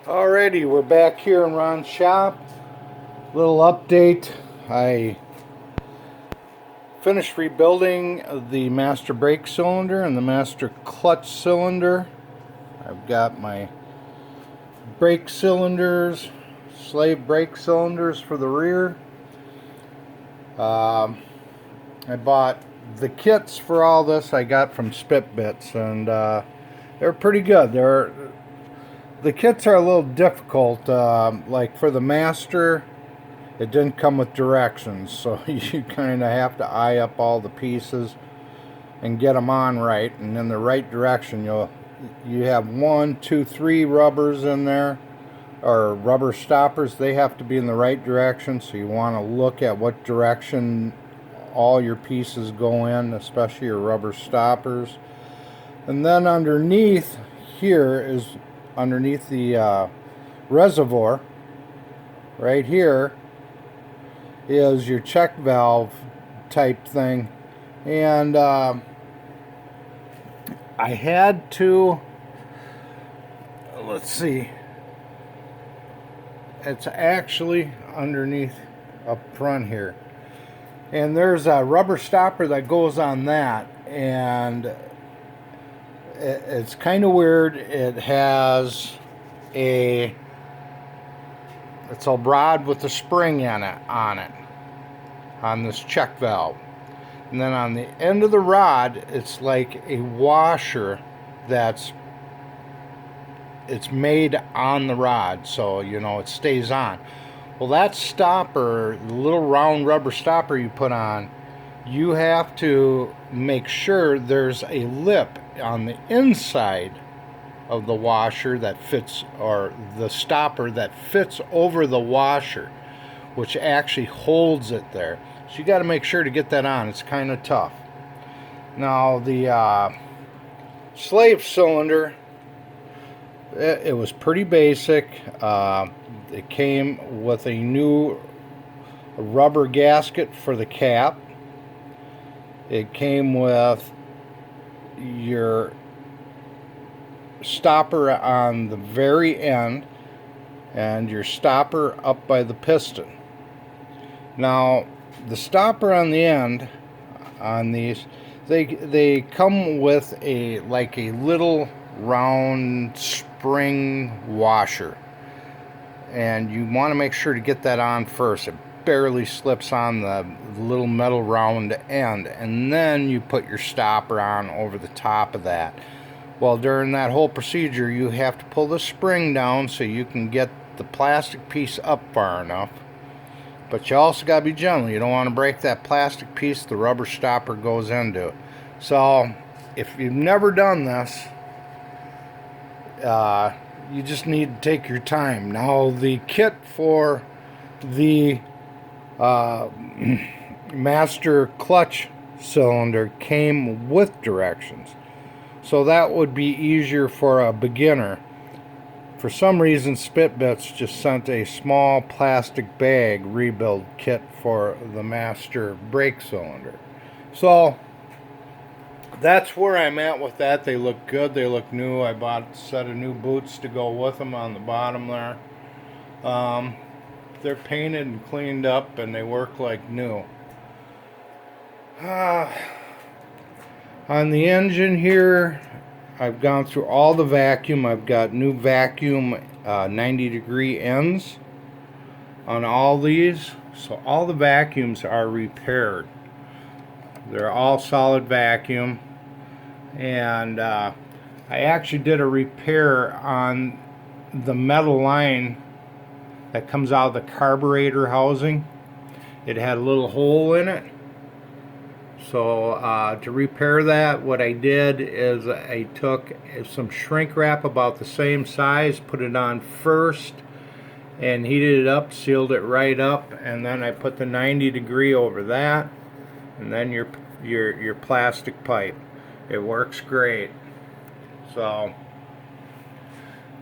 Alrighty, we're back here in Ron's shop. Little update. I finished rebuilding the master brake cylinder and the master clutch cylinder. I've got my brake cylinders, slave brake cylinders for the rear. I bought the kits for all this I got from Spitbits, and they're pretty good. The kits are a little difficult. Like for the master, it didn't come with directions, so you kind of have to eye up all the pieces and get them on right and in the right direction. You have 1, 2, 3 rubbers in there, or rubber stoppers. They have to be in the right direction, so you want to look at what direction all your pieces go in, especially your rubber stoppers. And then underneath here is underneath the reservoir right here is your check valve type thing. And I had to, let's see, it's actually underneath up front here, and there's a rubber stopper that goes on that, and it's kind of weird. It's a rod with a spring in it on this check valve, and then on the end of the rod it's like a washer it's made on the rod, so it stays on. Well, that stopper, the little round rubber stopper you put on, you have to make sure there's a lip on the inside of the washer that fits, or the stopper that fits over the washer, which actually holds it there. So you got to make sure to get that on. It's kind of tough. Now the slave cylinder, it was pretty basic. It came with a new rubber gasket for the cap. It came with your stopper on the very end and your stopper up by the piston. Now the stopper on the end on these, they come with a little round spring washer, and you want to make sure to get that on first. It barely slips on the little metal round end, and then you put your stopper on over the top of that. Well, during that whole procedure, you have to pull the spring down so you can get the plastic piece up far enough, but you also got to be gentle. You don't want to break that plastic piece the rubber stopper goes into. So if you've never done this, you just need to take your time. Now the kit for the master clutch cylinder came with directions, so that would be easier for a beginner. For some reason, Spitbits just sent a small plastic bag rebuild kit for the master brake cylinder. So that's where I'm at with that. They look good. They look new. I bought a set of new boots to go with them on the bottom there. They're painted and cleaned up, and they work like new. On the engine here, I've gone through all the vacuum. I've got new vacuum 90-degree ends on all these, so all the vacuums are repaired. They're all solid vacuum. And I actually did a repair on the metal line that comes out of the carburetor housing. It had a little hole in it. So to repair that, what I did is I took some shrink wrap about the same size, put it on first, and heated it up, sealed it right up, and then I put the 90-degree over that, and then your plastic pipe. It works great. So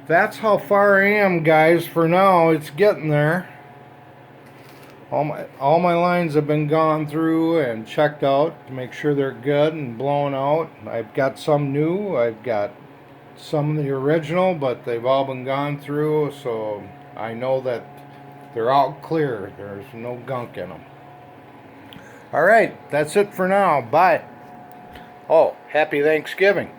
that's how far I am, guys, for now. It's getting there. All my lines have been gone through and checked out to make sure they're good and blown out. I've got some new. I've got some of the original, but they've all been gone through, so I know that they're all clear. There's no gunk in them. All right, that's it for now. Bye. Oh, happy Thanksgiving.